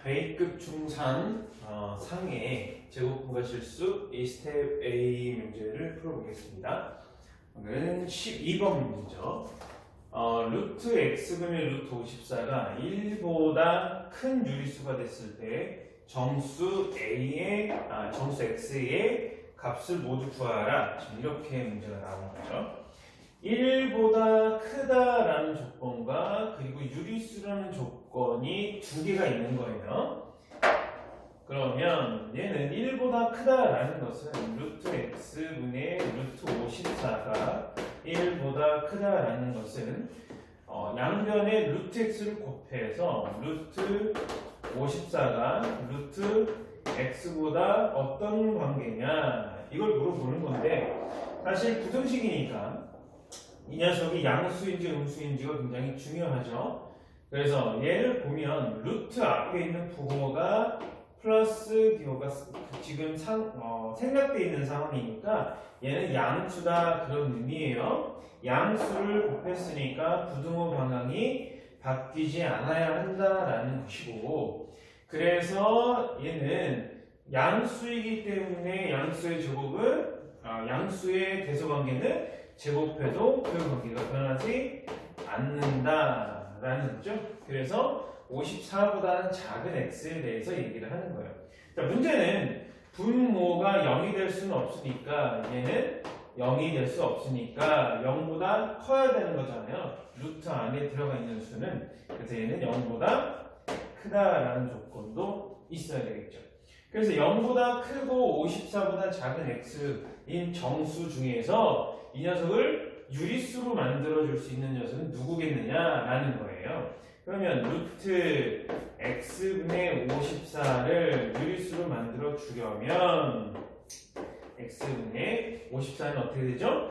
A급 중산 상의 제곱분과 실수 이 스텝 A 문제를 풀어보겠습니다. 오늘은 12번 문제죠. 루트 x분의 루트 54가 1보다 큰 유리수가 됐을 때 정수 x의 값을 모두 구하라. 이렇게 문제가 나오는 거죠. 1보다 크다라는 조건과 그리고 유리수라는 조건이 두 개가 있는 거예요. 그러면 얘는 1보다 크다라는 것은 루트 x분의 루트 54가 1보다 크다라는 것은 양변에 루트 x를 곱해서 루트 54가 루트 x보다 어떤 관계냐 이걸 물어보는 건데, 사실 부등식이니까 이 녀석이 양수인지 음수인지가 굉장히 중요하죠. 그래서 얘를 보면 루트 앞에 있는 부호가 플러스 기호가 지금 생략되어 있는 상황이니까 얘는 양수다 그런 의미예요. 양수를 곱했으니까 부등호 방향이 바뀌지 않아야 한다라는 것이고, 그래서 얘는 양수이기 때문에 양수의 양수의 대소관계는 제곱해도 그 관계가 변하지 않는다라는 거죠. 그래서 54보다는 작은 x에 대해서 얘기를 하는 거예요. 자, 문제는 분모가 0이 될 수는 없으니까 얘는 0이 될 수 없으니까 0보다 커야 되는 거잖아요. 루트 안에 들어가 있는 수는. 그래서 얘는 0보다 크다라는 조건도 있어야 되겠죠. 그래서 0보다 크고 54보다 작은 x인 정수 중에서 이 녀석을 유리수로 만들어줄 수 있는 녀석은 누구겠느냐라는 거예요. 그러면 루트 x분의 54를 유리수로 만들어 주려면 x분의 54는 어떻게 되죠?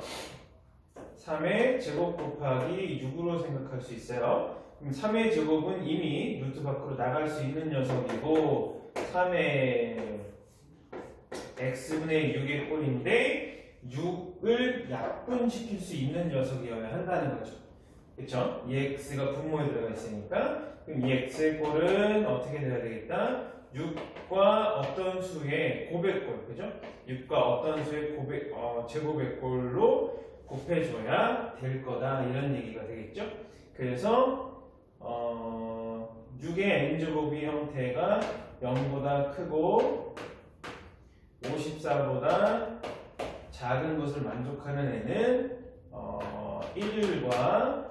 3의 제곱 곱하기 6으로 생각할 수 있어요. 그럼 3의 제곱은 이미 루트 밖으로 나갈 수 있는 녀석이고 3의 x분의 6의 꼴인데 6을 약분시킬 수 있는 녀석이어야 한다는 거죠. 그쵸? 이 x가 분모에 들어가 있으니까 그럼 이 x의 꼴은 어떻게 돼야 되겠다? 6과 어떤 수의 곱의 꼴, 그죠? 6과 어떤 수의 제곱의 꼴로 곱해줘야 될 거다 이런 얘기가 되겠죠? 그래서 6의 n제곱의 형태가 0보다 크고 54보다 작은 것을 만족하는 애는 1과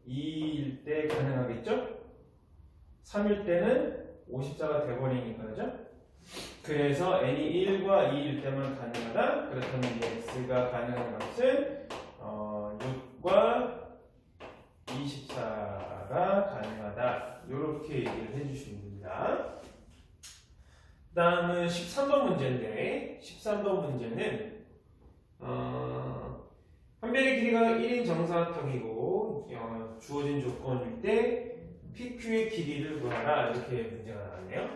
2일 때 가능하겠죠? 3일 때는 54가 돼버리니까, 그죠? 그래서 n이 1과 2일 때만 가능하다. 그렇다면 이 x가 가능한 값은 6과 24가 가능하다. 이렇게 얘기를 해주시면 됩니다. 그 다음은 13번 문제인데, 13번 문제는 한 변의 길이가 1인 정사각형이고 주어진 조건일 때 PQ의 길이를 구하라 이렇게 문제가 나왔네요.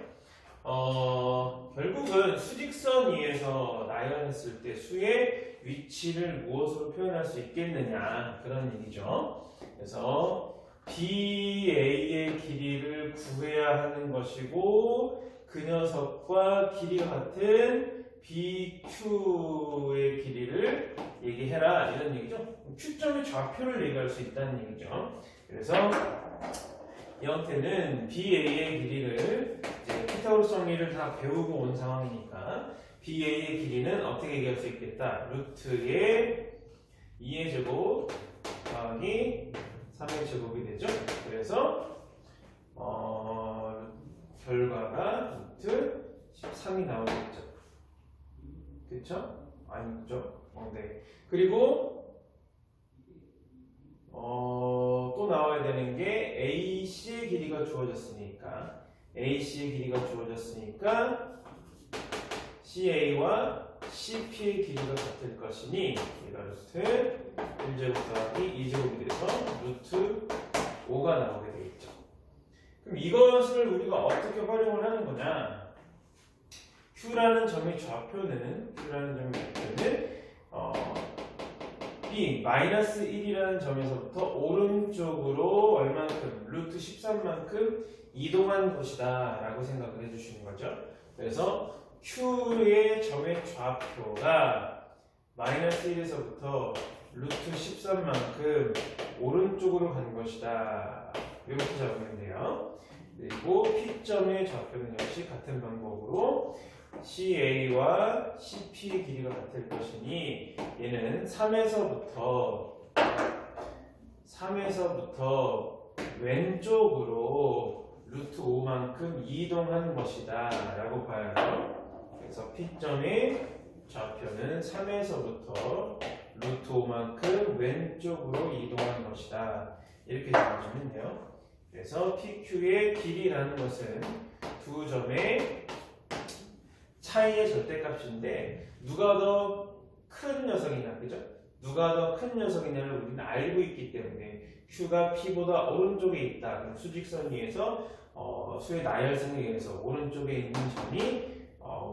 결국은 수직선 위에서 나열했을 때 수의 위치를 무엇으로 표현할 수 있겠느냐 그런 얘기죠. 그래서 BA의 길이를 구해야 하는 것이고 그 녀석과 길이가 같은 BQ의 길이를 얘기해라 이런 얘기죠. Q점의 좌표를 얘기할 수 있다는 얘기죠. 그래서 이 형태는 BA의 길이를 이제 피타고라스 정리를 다 배우고 온 상황이니까 BA의 길이는 어떻게 얘기할 수 있겠다. 루트의 2의 제곱 더하기 3의 제곱이 되죠. 그래서 결과가 루트 13이 나오겠죠. 그쵸? 아니죠? 네. 그리고 또 나와야 되는 게 AC의 길이가 주어졌으니까 CA와 CP의 길이가 같을 것이니 얘가 루트 1제곱 더하기 2제곱이 돼서 루트 5가 나오게 되겠죠. 그럼 이것을 우리가 어떻게 활용을 하는 거냐? Q라는 점의 좌표는 여기 마이너스 1이라는 점에서부터 오른쪽으로 얼만큼 루트 13만큼 이동한 것이다 라고 생각을 해주시는 거죠. 그래서 Q의 점의 좌표가 마이너스 1에서부터 루트 13만큼 오른쪽으로 간 것이다. 이렇게 잡으면 돼요. 그리고 P점의 좌표는 역시 같은 방법으로 CA와 CP의 길이가 같을 것이니 얘는 3에서부터 왼쪽으로 루트 5만큼 이동한 것이다 라고 봐요. 그래서 P점의 좌표는 3에서부터 루트 5만큼 왼쪽으로 이동한 것이다. 이렇게 잡아주면 돼요. 그래서 PQ의 길이라는 것은 두 점의 차이의 절대값인데 누가 더 큰 녀석이냐, 그죠? 누가 더 큰 녀석이냐를 우리는 알고 있기 때문에 Q가 P보다 오른쪽에 있다. 그럼 수직선 위에서 수의 나열선에 의해서 오른쪽에 있는 점이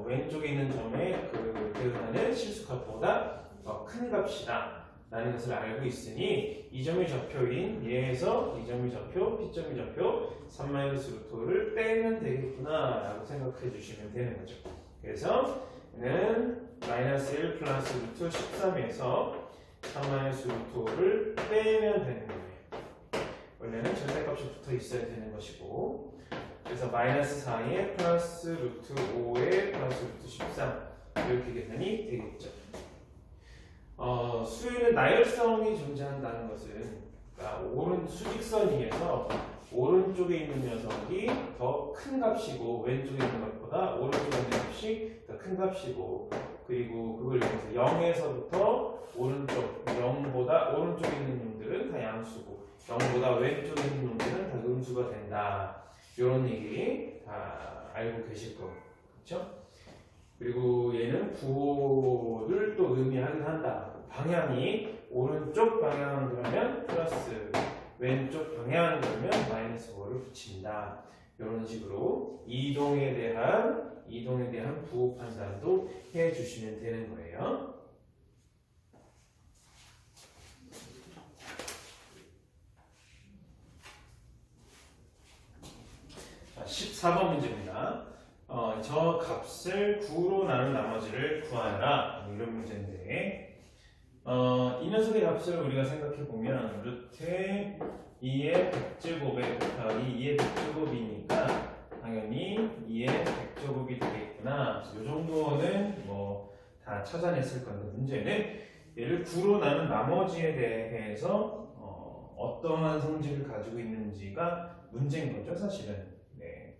왼쪽에 있는 점에 대응하는 실수값보다 더 큰 값이다 라는 것을 알고 있으니 이 점의 좌표인 얘에서 이 점의 좌표, P점의 좌표 3-루트5를 빼면 되겠구나 라고 생각해 주시면 되는 거죠. 그래서 얘는 마이너스 1 플러스 루트 13에서 3-루트5를 빼면 되는 거예요. 원래는 절대값이 붙어 있어야 되는 것이고, 그래서 마이너스 4에 플러스 루트 5에 플러스 루트 13 이렇게 계산이 되겠죠. 수의 나열성이 존재한다는 것은 그러니까 수직선 위에서 오른쪽에 있는 녀석이 더 큰 값이고 왼쪽에 있는 것보다 오른쪽에 있는 값이 더 큰 값이고, 그리고 그걸 위해서 0에서부터 오른쪽, 0보다 오른쪽에 있는 놈들은 다 양수고 0보다 왼쪽에 있는 놈들은 다 음수가 된다. 이런 얘기 다 알고 계실 거고, 그렇죠? 그리고 얘는 부호를 또 의미하긴 한다. 방향이 오른쪽 방향 그러면 플러스, 왼쪽 방향 그러면 마이너스 5를 붙인다. 이런 식으로 이동에 대한 부호 판단도 해주시면 되는 거예요. 자, 14번 문제입니다. 저 값을 9로 나눈 나머지를 구하라. 이런 문제인데, 이 녀석의 값을 우리가 생각해보면 루트 2의 100제곱에 곱하기 2의 100제곱이니까 당연히 2의 100제곱이 되겠구나. 이 정도는 뭐 다 찾아냈을 건데, 문제는 얘를 9로 나눈 나머지에 대해서 어떠한 성질을 가지고 있는지가 문제인 거죠, 사실은. 네.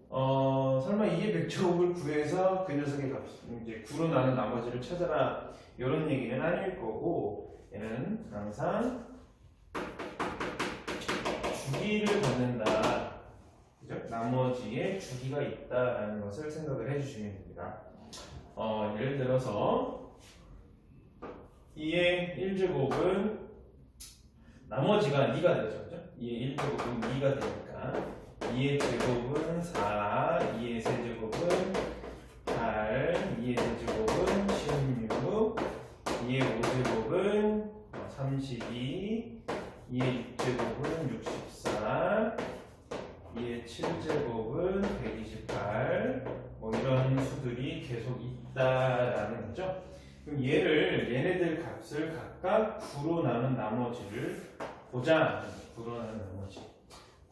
설마 2의 100제곱을 구해서 그 녀석의 값, 이제 9로 나눈 나머지를 찾아라. 이런 얘기는 아닐 거고, 얘는 항상 주기를 갖는다. 그죠? 나머지에 주기가 있다라는 것을 생각을 해주시면 됩니다. 예를 들어서 2의 1제곱은 나머지가 2가 되죠. 그죠? 2의 1제곱은 2가 되니까 2의 제곱은 4, 2의 세제곱은 8, 2의 세제곱은 16, 2의 5제곱은 32, 2의 6제곱은 64, 2의 7제곱은 128, 뭐 이런 수들이 계속 있다라는 거죠. 그럼 얘네들 값을 각각 9로 나눈 나머지를 보자. 9로 나눈 나머지.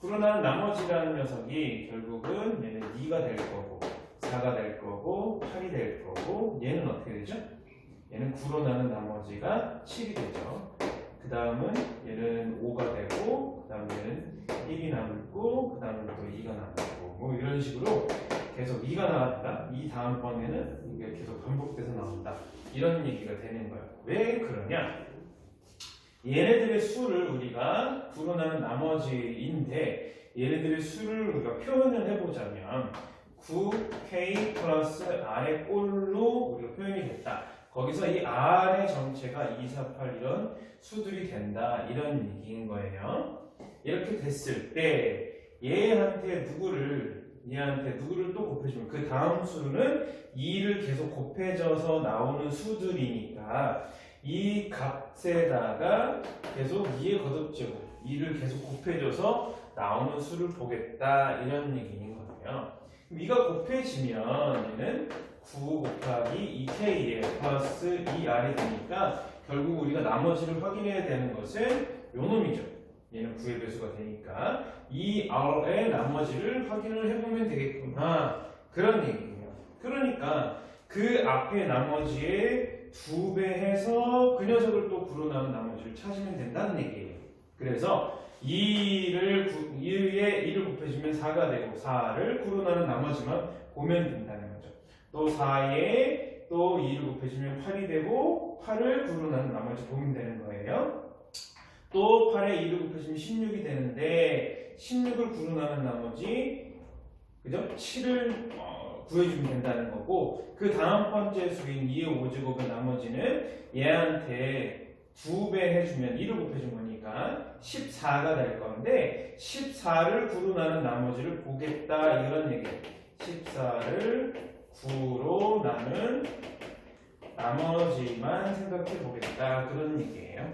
9로 나눈 나머지라는 녀석이 결국은 얘는 2가 될 거고 4가 될 거고 8이 될 거고, 얘는 어떻게 되죠? 얘는 9로 나눈 나머지가 7이 되죠. 그 다음은 얘는 5가 되고, 그 다음 얘는 1이 남고, 그 다음은 또 2가 남고, 뭐 이런 식으로 계속 2가 나왔다. 이 다음번에는 이게 계속 반복돼서 나온다. 이런 얘기가 되는 거예요. 왜 그러냐? 얘네들의 수를 우리가 9로 나눈 나머지인데, 얘네들의 수를 우리가 표현을 해보자면 9k 플러스 r의 꼴로 우리가 표현이 됐다. 거기서 이 r의 전체가 2, 4, 8 이런 수들이 된다. 이런 얘기인 거예요. 이렇게 됐을 때 얘한테 누구를 또 곱해주면 그 다음 수는 2를 계속 곱해져서 나오는 수들이니까 이 값에다가 계속 2의 거듭제곱 2를 계속 곱해줘서 나오는 수를 보겠다 이런 얘기인 거예요. 그럼 이가 곱해지면 얘는 9 곱하기 2k에 플러스 2r이 되니까 결국 우리가 나머지를 확인해야 되는 것은 요 놈이죠. 얘는 9의 배수가 되니까 이 r의 나머지를 확인을 해보면 되겠구나 그런 얘기예요. 그러니까 그 앞에 나머지의 2배 해서 그 녀석을 또 구로 나눈 나머지를 찾으면 된다는 얘기예요. 그래서 2의 2를 곱해주면 4가 되고 4를 구로 나눈 나머지만 보면 된다는 거죠. 또 4에 또 2를 곱해주면 8이 되고 8을 구로 나눈 나머지 보면 되는 거예요. 또 8에 2를 곱해주면 16이 되는데 16을 구로 나눈 나머지 그죠? 7을 구해주면 된다는 거고 그 다음 번째 수인 2의 5제곱의 나머지는 얘한테 2배 해주면 2를 곱해준 거니까 14가 될 건데 14를 구로 나눈 나머지를 보겠다 이런 얘기예요. 14를 9로 나눈 나머지만 생각해 보겠다 그런 얘기예요.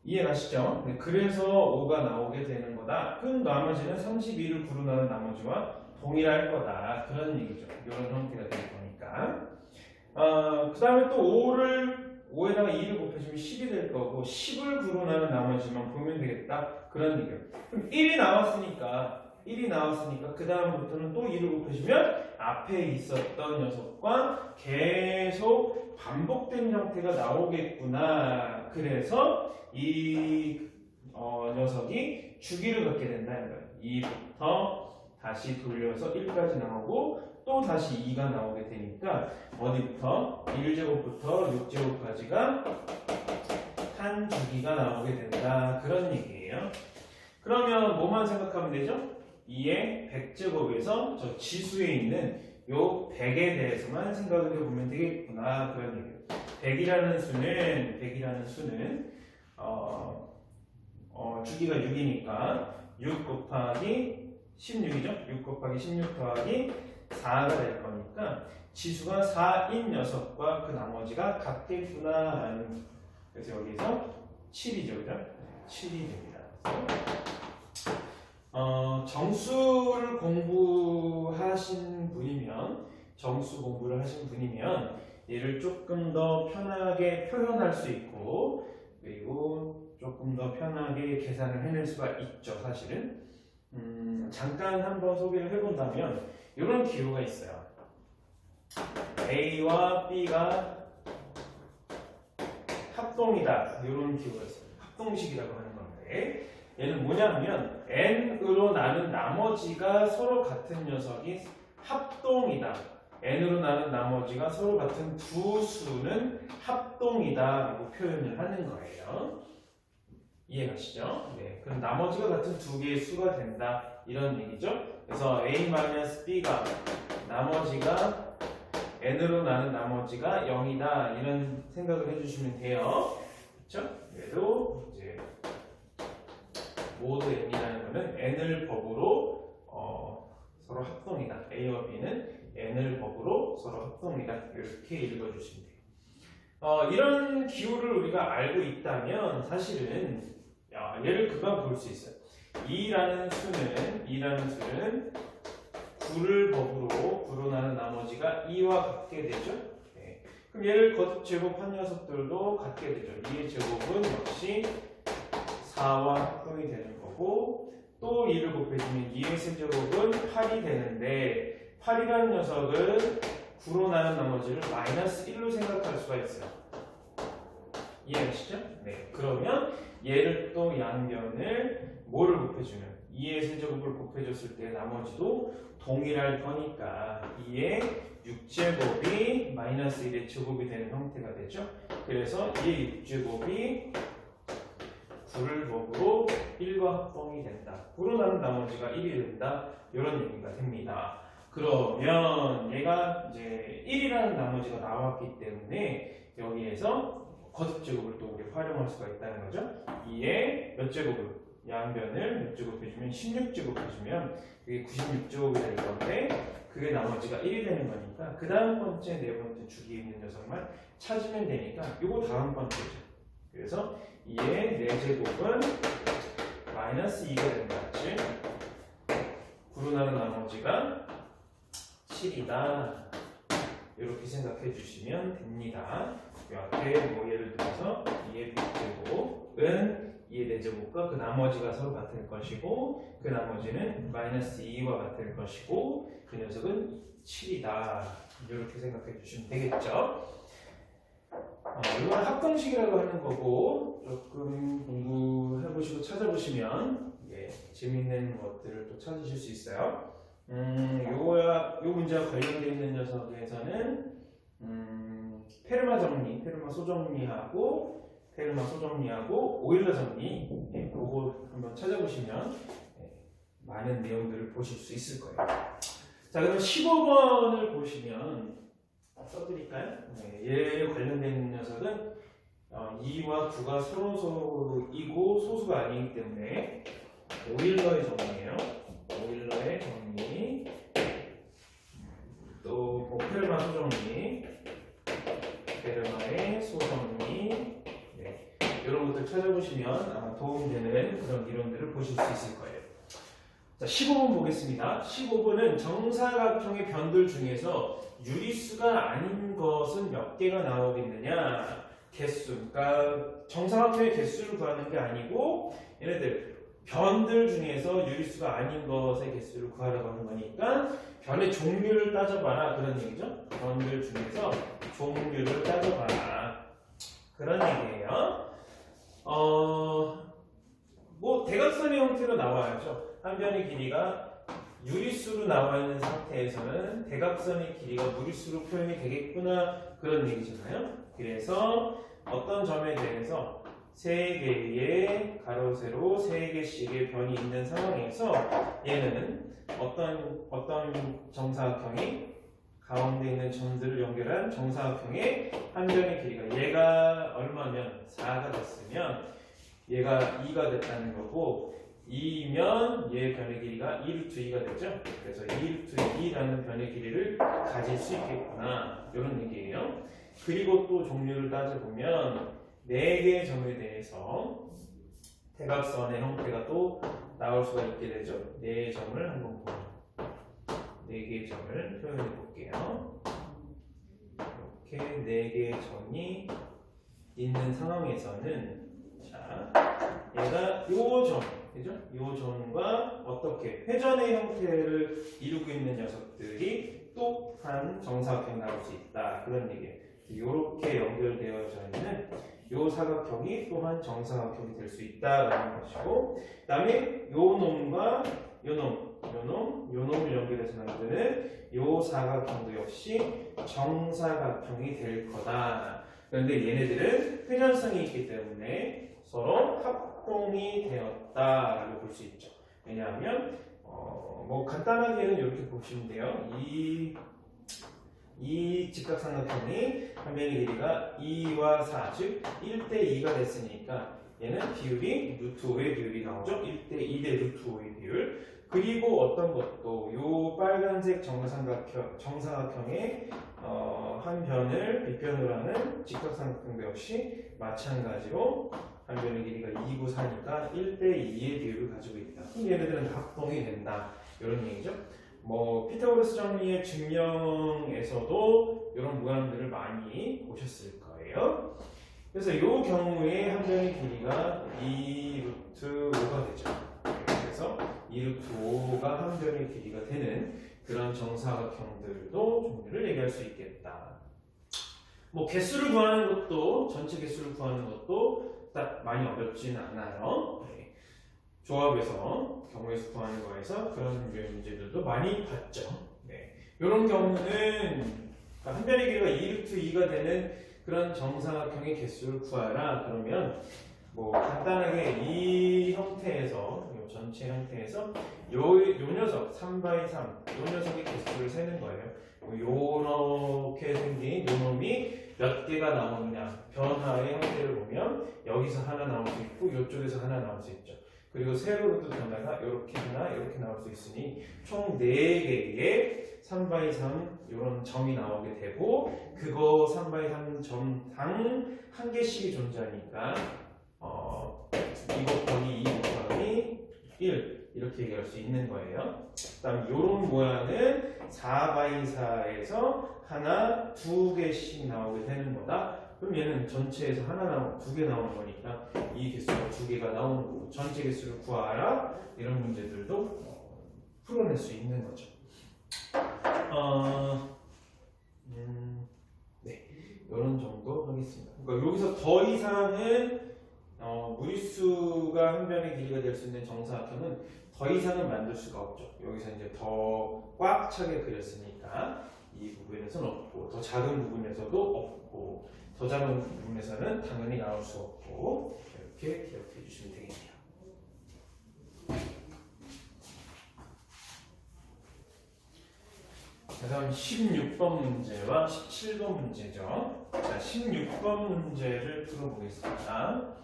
이해가시죠? 네, 그래서 5가 나오게 되는 거다. 그 나머지는 32를 구로 나눈 나머지와 동일할 거다 그런 얘기죠. 이런 형태가 될 거니까. 그 다음에 또 5에다가 2를 곱해주면 10이 될 거고 10을 구로 나눈 나머지만 보면 되겠다 그런 얘기예요. 그럼 1이 나왔으니까 그 다음부터는 또 2를 곱해주면 앞에 있었던 녀석과 계속 반복된 형태가 나오겠구나. 그래서 이 녀석이 주기를 갖게 된다는 거예요. 2부터 다시 돌려서 1까지 나오고 또 다시 2가 나오게 되니까 어디부터 1제곱부터 6제곱까지가 한 주기가 나오게 된다 그런 얘기예요. 그러면 뭐만 생각하면 되죠? 2의 100제곱에서 저 지수에 있는 요 100에 대해서만 생각을 해보면 되겠구나 그런 얘기예요. 100이라는 수는 주기가 6이니까 6 곱하기 16이죠? 6 곱하기 16 더하기 4가 될 거니까 지수가 4인 녀석과 그 나머지가 같겠구나. 그래서 여기서 7이죠, 그죠? 7이 됩니다. 정수 공부를 하신 분이면 얘를 조금 더 편하게 표현할 수 있고 그리고 조금 더 편하게 계산을 해낼 수가 있죠, 사실은. 잠깐 한번 소개를 해본다면 이런 기호가 있어요. A와 B가 합동이다. 이런 기호가 있어요. 합동식이라고 하는 건데 얘는 뭐냐 하면 n으로 나눈 나머지가 서로 같은 녀석이 합동이다. n으로 나눈 나머지가 서로 같은 두 수는 합동이다 라고 표현을 하는 거예요. 이해가시죠? 네, 그럼 나머지가 같은 두 개의 수가 된다 이런 얘기죠. 그래서 A-B가 나머지가 n으로 나눈 나머지가 0이다 이런 생각을 해주시면 돼요. 그렇죠? 그래도 이제 모두 n이라는 거는 n을 법으로 서로 합동이다. A와 B는 n을 법으로 서로 합동이다 이렇게 읽어주시면 돼요. 이런 기호를 우리가 알고 있다면 사실은 얘를 그만 볼 수 있어요. 2라는 수는 9를 법으로 구로 나눈 나머지가 2와 같게 되죠. 네. 그럼 얘를 거듭 제곱한 녀석들도 같게 되죠. 2의 제곱은 역시 4와 합동이 되는 거고 또 2를 곱해주면 2의 세제곱은 8이 되는데 8이라는 녀석은 구로 나눈 나머지를 -1로 생각할 수가 있어요. 이해하시죠? 네. 그러면 얘를 또 양변을 뭐를 곱해주면 2의 세제곱을 곱해줬을 때 나머지도 동일할 거니까 2의 6제곱이 -1의 제곱이 되는 형태가 되죠. 그래서 2의 6제곱이 9를 법으로 1과 합동이 된다. 9로 나눈 나머지가 1이 된다. 이런 얘기가 됩니다. 그러면 얘가 이제 1이라는 나머지가 나왔기 때문에 여기에서 거듭 제곱을 또 우리 활용할 수가 있다는 거죠. 2의 몇 제곱을 양변을 6제곱 해주면 16제곱 해주면 그게 96제곱이 될 건데 그게 나머지가 1이 되는 거니까 그 다음 번째 네 번째 주기에 있는 녀석만 찾으면 되니까 요거 다음 번째죠. 그래서 2의 4제곱은 마이너스 2가 된다. 그치? 구분하는 나머지가 7이다. 이렇게 생각해 주시면 됩니다. 이 앞에 뭐 예를 들어서 2의 100제곱은 2의 4제곱과 그 나머지가 서로 같을 것이고 그 나머지는 마이너스 2와 같을 것이고 그 녀석은 7이다. 이렇게 생각해 주시면 되겠죠. 이건 합동식이라고 하는 거고 조금 공부해 보시고 찾아보시면 재밌는 것들을 또 찾으실 수 있어요. 요 문제와 관련되어 있는 녀석에서는 페르마 정리, 페르마 소정리하고 오일러 정리 그거 한번 찾아보시면 많은 내용들을 보실 수 있을 거예요. 자, 그럼 15번을 보시면 써드릴까요? 얘에 관련된 녀석은 2와 9가 서로이고 소수가 아니기 때문에 오일러의 정리예요. 오일러의 정리, 또 페르마 소정리, 페르마의 소정리, 이런 것들 찾아보시면 아마 도움되는 그런 이론들을 보실 수 있을 거예요. 자, 15번 보겠습니다. 15번은 정사각형의 변들 중에서 유리수가 아닌 것은 몇 개가 나오겠느냐? 개수. 그러니까 정사각형의 개수를 구하는 게 아니고 얘네들 변들 중에서 유리수가 아닌 것의 개수를 구하라고 하는 거니까 변의 종류를 따져봐라 그런 얘기죠. 변들 중에서 종류를 따져봐라 그런 얘기예요. 뭐 대각선의 형태로 나와야죠. 한 변의 길이가 유리수로 나와 있는 상태에서는 대각선의 길이가 무리수로 표현이 되겠구나 그런 얘기잖아요. 그래서 어떤 점에 대해서 3개의 가로 세로 3개씩의 변이 있는 상황에서 얘는 어떤 정사각형이 가운데 있는 점들을 연결한 정사각형의 한 변의 길이가 얘가 얼마면 4가 됐으면 얘가 2가 됐다는 거고 2면 얘 변의 길이가 2루트 2가 되죠. 그래서 2루트 2라는 변의 길이를 가질 수 있겠구나 이런 얘기예요. 그리고 또 종류를 따져보면 4개의 점에 대해서 대각선의 형태가 또 나올 수가 있게 되죠. 4개의 점을 한번 보면 4개의 점을 표현해 볼게요. 이렇게 4개의 점이 있는 상황에서는 자, 얘가 요 점, 그죠? 요 점과 어떻게 회전의 형태를 이루고 있는 녀석들이 또한 정사각형이 나올 수 있다. 그런 얘기예요. 이렇게 연결되어져 있는 요 사각형이 또한 정사각형이 될 수 있다라는 것이고, 그 다음에 요 놈과 요 놈을 연결해서 만드는 요 사각형도 역시 정사각형이 될 거다. 그런데 얘네들은 회전성이 있기 때문에 서로 합동이 되었다라고 볼 수 있죠. 왜냐하면 뭐 간단하게는 이렇게 보시면 돼요. 이 직각삼각형이 한 변의 길이가 2와 4, 즉 1대2가 됐으니까 얘는 비율이 루트 5의 비율이 나오죠. 1대2 대 루트 5의 비율. 그리고 어떤 것도 요 빨간색 정사각형의 한 변을 빗변으로 하는 직각삼각형도 역시 마찬가지로 한 변의 길이가 2고 4니까 1대2의 비율을 가지고 있다. 그럼 얘네들은 다 합동이 된다. 이런 얘기죠. 뭐 피타고라스 정리의 증명에서도 이런 모양들을 많이 보셨을 거예요. 그래서 이 경우에 한 변의 길이가 2루트 5가 되죠. 그래서 2루트 5가 한 변의 길이가 되는 그런 정사각형들도 종류를 얘기할 수 있겠다. 뭐 개수를 구하는 것도 전체 개수를 구하는 것도 딱 많이 어렵지는 않아요. 조합에서 경우에서 구하는 거에서 그런 문제들도 많이 봤죠. 이런 경우는 한 변의 길이가 2루트 2가 되는 그런 정사각형의 개수를 구하라. 그러면 뭐 간단하게 이 형태에서 이 전체 형태에서 요 녀석 3x3 요 녀석의 개수를 세는 거예요. 요렇게 생긴 요 놈이 몇 개가 나오느냐 변화의 형태를 보면 여기서 하나 나올 수 있고 이쪽에서 하나 나올 수 있죠. 그리고 세로로도 변화가 이렇게나 이렇게 나올 수 있으니 총 4개의 3x3 이런 점이 나오게 되고 그거 3x3 점당 한 개씩이 존재하니까 이 곱하기 2 곱하기 1 이렇게 얘기할 수 있는 거예요. 그다음 이런 모양은 4x4에서 하나, 2개씩 나오게 되는 거다. 그럼 얘는 전체에서 하나 나오고 2개 나오는 거니까 이 개수가 2개가 나오는 거고 전체 개수를 구하라 이런 문제들도 풀어낼 수 있는 거죠. 네, 이런 정도 하겠습니다. 그러니까 여기서 더 이상은 무리수가 한 변의 길이가 될 수 있는 정사각형은 더 이상은 만들 수가 없죠. 여기서 이제 더 꽉 차게 그렸으니까 이 부분에서는 없고 더 작은 부분에서도 없고 더 작은 부분에서는 당연히 나올 수 없고 이렇게 기억해 주시면 되겠네요. 다음 16번 문제와 17번 문제죠. 자, 16번 문제를 풀어보겠습니다.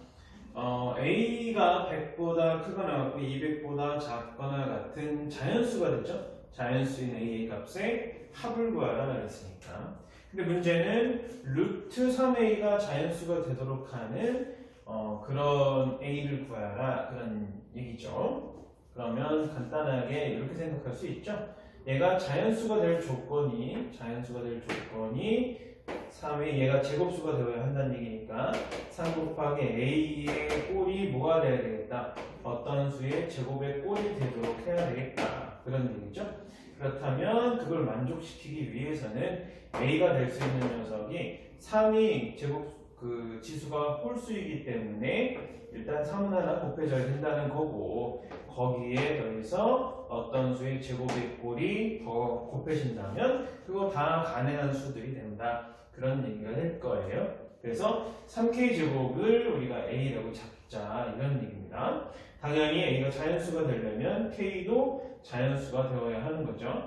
A가 100보다 크거나 같고 200보다 작거나 같은 자연수가 되죠. 자연수인 A의 값에 합을 구하라 그랬으니까. 근데 문제는 루트 3A가 자연수가 되도록 하는 그런 A를 구하라 그런 얘기죠. 그러면 간단하게 이렇게 생각할 수 있죠. 얘가 자연수가 될 조건이 3의 얘가 제곱수가 되어야 한다는 얘기니까 3 곱하기 A의 꼴이 뭐가 돼야 되겠다. 어떤 수의 제곱의 꼴이 되도록 해야 되겠다. 그런 얘기죠. 그렇다면 그걸 만족시키기 위해서는 A가 될 수 있는 녀석이 3이 제곱 그 지수가 홀수이기 때문에 일단 3은 하나 곱해져야 된다는 거고 거기에 더해서 어떤 수의 제곱의 꼴이 더 곱해진다면 그거 다 가능한 수들이 된다. 그런 얘기가 될 거예요. 그래서 3K 제곱을 우리가 A라고 잡자 이런 얘기입니다. 당연히 A가 자연수가 되려면 K도 자연수가 되어야 하는 거죠.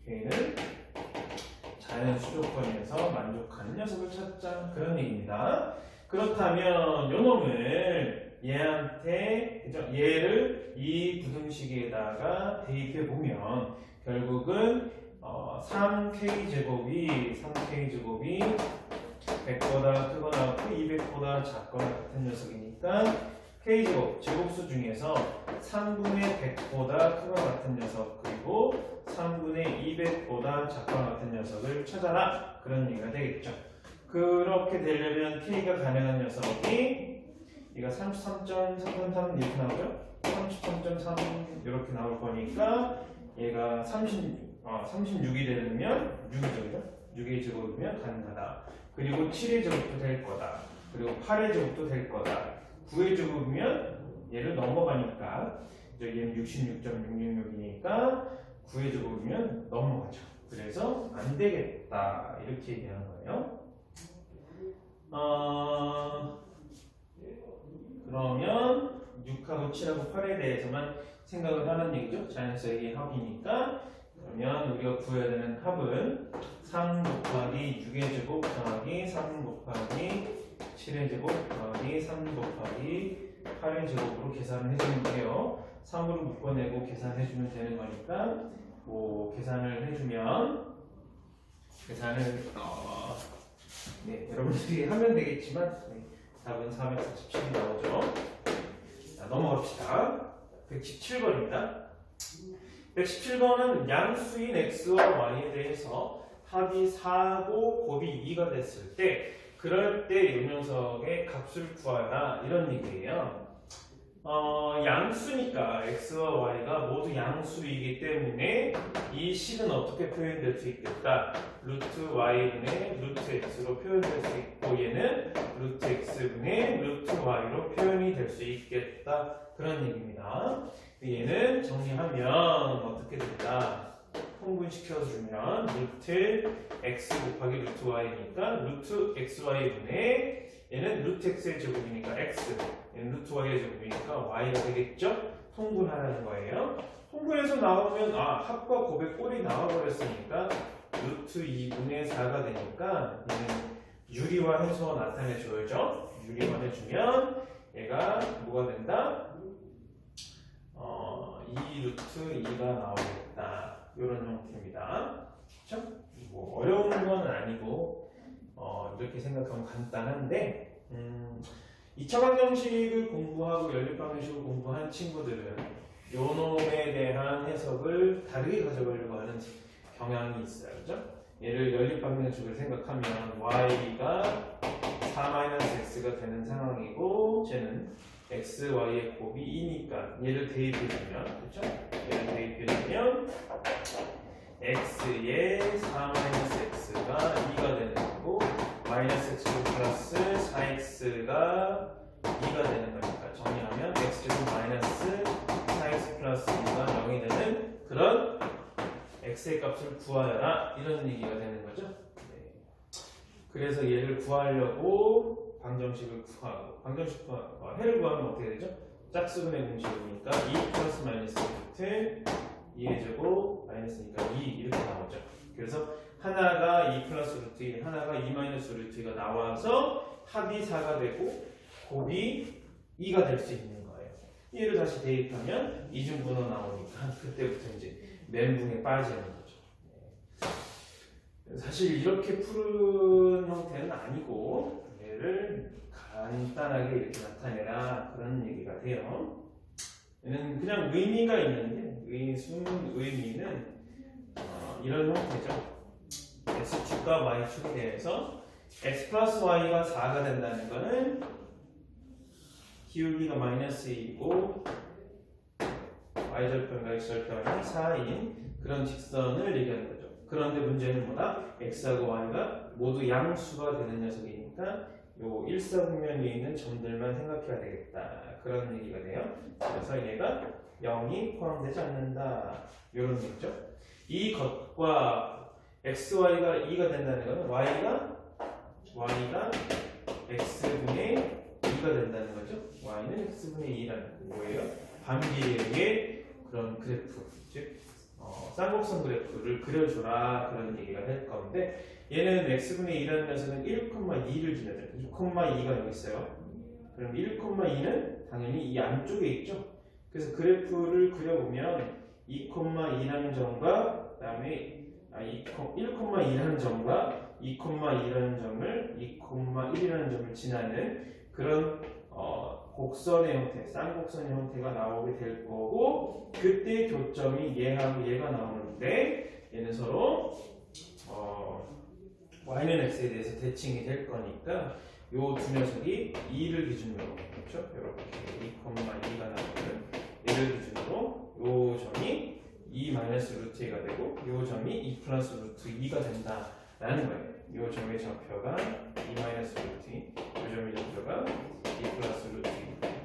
K는 자연수 조건에서 만족하는 녀석을 찾자 그런 얘기입니다. 그렇다면 요놈을 얘한테 그죠? 얘를 이 부등식에다가 대입해 보면 결국은 3K 제곱이 100보다 크거나 같고 200보다 작거나 같은 녀석이니까 K 제곱 제곱수 중에서 3분의 100보다 크거나 같은 녀석 그리고 3분의 200보다 작거나 같은 녀석을 찾아라 그런 얘기가 되겠죠. 그렇게 되려면 K가 가능한 녀석이 얘가 33.333 이렇게 나오죠. 33.3 이렇게 나올 거니까 얘가 36이 되면 6이죠. 6의 제곱이면 가능하다. 그리고 7의 제곱도 될 거다. 그리고 8의 제곱도 될 거다. 9의 제곱이면 얘를 넘어가니까 얘는 66.666이니까 9의 제곱이면 넘어가죠. 그래서 안 되겠다 이렇게 얘기하는 거예요. 그러면 6하고 7하고 8에 대해서만 생각을 하는 얘기죠. 자연수의 합이니까 그러면 우리가 구해야 되는 합은 3 곱하기 6의 제곱 더하기 3 곱하기 7의 제곱 더하기 3 곱하기 8의 제곱으로 계산을 해주면 돼요. 3으로 묶어내고 계산해주면 되는 거니까 계산을 해주면 네, 여러분들이 하면 되겠지만 답은 447이 나오죠. 자, 넘어갑시다. 117번입니다. 117번은 양수인 x와 y에 대해서 합이 4고 곱이 2가 됐을 때 그럴 때 이 녀석의 값을 구하라 이런 얘기예요. 양수니까 x와 y가 모두 양수이기 때문에 이 식은 어떻게 표현될 수 있겠다. 루트 y분의 루트 x로 표현될 수 있고 얘는 루트 x분의 루트 y로 표현이 될 수 있겠다. 그런 얘기입니다. 얘는 정리하면 어떻게 된다. 통분시켜주면 루트 x 곱하기 루트 y니까 루트 xy분의 얘는 루트 x의 제곱이니까 x 얘는 루트 y의 제곱이니까 y가 되겠죠? 통분하라는 거예요. 통분해서 나오면 합과 곱의 꼴이 나와버렸으니까 루트 2분의 4가 되니까 얘는 유리화해서 나타내줘야죠. 유리화해주면 얘가 뭐가 된다? 2 루트 2가 나오겠다. 이런 형태입니다. 그렇죠? 뭐 어려운 건 아니고 이렇게 생각하면 간단한데 2차 방정식을 공부하고 연립방정식을 공부한 친구들은 요 놈에 대한 해석을 다르게 가져가려고 하는 경향이 있어요. 그죠? 얘를 연립방정식을 생각하면 y가 4-x가 되는 상황이고 쟤는 x, y의 곱이 2니까 얘를 대입해주면 그렇죠? 얘를 대입해주면 x의 4-x가 2가 되는 거고 마이너스 x 플러스 4x가 2가 되는 거니까 정리하면 x제곱 마이너스 4x 플러스 2가 0이 되는 그런 x의 값을 구하여라 이런 얘기가 되는 거죠. 네. 그래서 얘를 구하려고 방정식을 구하고 방정식 해를 구하면 어떻게 되죠? 짝수근의 공식이니까 2 플러스 마이너스 루트 2의 제곱 마이너스니까 2 이렇게 나오죠. 그래서 하나가 2 플러스 루트 1, 하나가 2 마이너스 루트 2가 나와서 합이 4가 되고 곱이 2가 될 수 있는 거예요. 얘를 다시 대입하면 이중분호 나오니까 그때부터 이제 멘붕에 빠지는 거죠. 사실 이렇게 푸른 형태는 아니고 얘를 간단하게 이렇게 나타내라 그런 얘기가 돼요. 얘는 그냥 의미가 있는데 숨은 의미는 이런 형태죠. x축과 y축에 대해서 x 플러스 y가 4가 된다는 거는 기울기가 마이너스 2이고 y절편과 x절편이 4인 그런 직선을 얘기하는 거죠. 그런데 문제는 뭐다? x하고 y가 모두 양수가 되는 녀석이니까 요 일사분면에 있는 점들만 생각해야 되겠다. 그런 얘기가 돼요. 그래서 얘가 0이 포함되지 않는다. 이런 얘기죠. 이 것과 xy가 2가 된다는 것은 y가 x분의 2가 된다는 거죠. y는 x분의 2라는 뭐예요? 반비례의 그런 그래프, 즉 쌍곡선 그래프를 그려줘라 그런 얘기가 될 건데 얘는 x분의 2라는 녀석은 1,2를 지나요. 2,2가 여기 있어요. 그럼 1,2는 당연히 이 안쪽에 있죠. 그래서 그래프를 그려보면 2,2라는 점과 그다음에 1,2라는 점과 2,2라는 점을 2,1이라는 점을 지나는 그런 곡선의 형태, 쌍곡선의 형태가 나오게 될 거고 그때 교점이 얘하고 얘가 나오는데 얘는 서로 y는 x에 대해서 대칭이 될 거니까 요 두 녀석이 2를 기준으로 그렇죠? 이렇게 2,2가 나오는 얘를 기준으로 요 점이 2 마이너스 루트 2가 되고 요 점이 2 플러스 루트 2가 된다라는 거예요. 요 점의 좌표가 2 마이너스 루트 2, 요 점의 좌표가 2 플러스 루트 2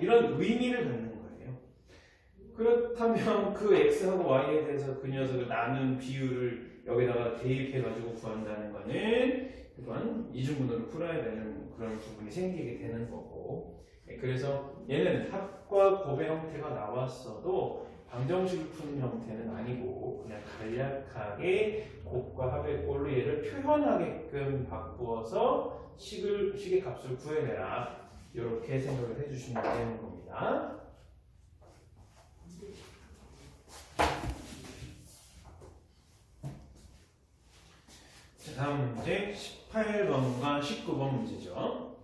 이런 의미를 갖는 거예요. 그렇다면 그 x하고 y에 대해서 그 녀석을 나눈 비율을 여기다가 대입해가지고 구한다는 거는 이건 이중분호를 풀어야 되는 그런 부분이 생기게 되는 거고 그래서 얘는 합과 곱의 형태가 나왔어도 방정식을 푸는 형태는 아니고 그냥 간략하게 곱과 합의 꼴로 얘를 표현하게끔 바꾸어서 식의 값을 구해내라 이렇게 생각을 해주시면 되는 겁니다. 자, 다음 문제 18번과 19번 문제죠.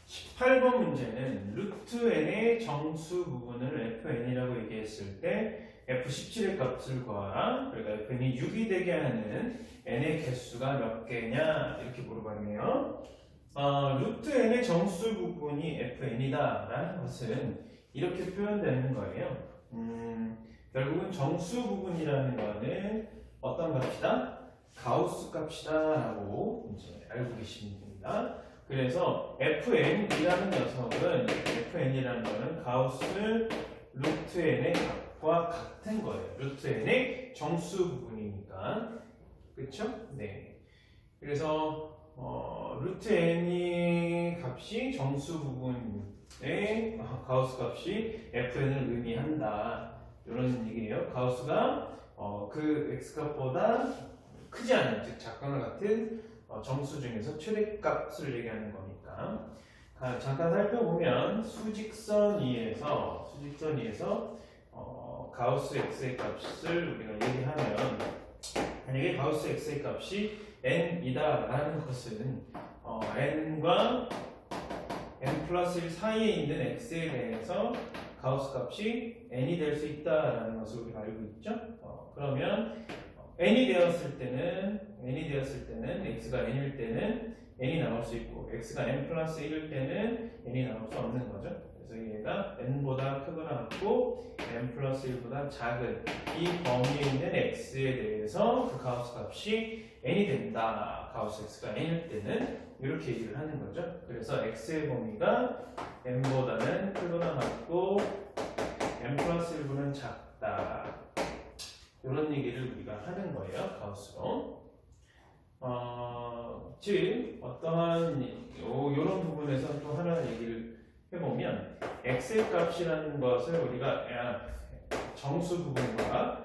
18번 문제는 루트 n의 정수 부분을 fn이라고 얘기했을 때 f17의 값을 구하라. 그러니까 fn이 6이 되게 하는 n의 개수가 몇 개냐 이렇게 물어봤네요. 루트 n의 정수 부분이 fn이다 라는 것은 이렇게 표현되는 거예요. 결국은 정수 부분이라는 거는 어떤 값이다? 가우스 값이다 라고 이제 알고 계시면 됩니다. 그래서 fn이라는 녀석은 fn이라는 거는 가우스 루트 n의 값과 같은 거예요. 루트 n의 정수 부분이니까 그렇죠? 네. 그래서 루트 n의 값이 정수 부분의 가우스 값이 fn을 의미한다 이런 얘기예요. 가우스가 그 x 값보다 크지 않은 즉 작거나 같은 정수 중에서 최대값을 얘기하는 거니까 잠깐 살펴보면 수직선 위에서 가우스 x의 값을 우리가 얘기하면 만약에 가우스 x의 값이 n이다 라는 것은 n과 n 플러스 1 사이에 있는 x에 대해서 가우스 값이 n이 될 수 있다라는 것을 우리가 알고 있죠. 그러면 n이 되었을 때는 x가 n일 때는 n이 나올 수 있고 x가 n 플러스 1일 때는 n이 나올 수 없는 거죠. 그래서 얘가 n보다 크거나 같고 n 플러스 1보다 작은 이 범위에 있는 x에 대해서 그 가우스 값이 n이 된다. 가우스 x가 n일 때는 이렇게 얘기를 하는 거죠. 그래서 x의 범위가 n보다는 크거나 같고 n 플러스 1보다는 작다. 이런 얘기를 우리가 하는 거예요. 가우스로. 즉 어떠한 이런 부분에서 또 하나 얘기를 해보면 x의 값이라는 것을 우리가 정수 부분과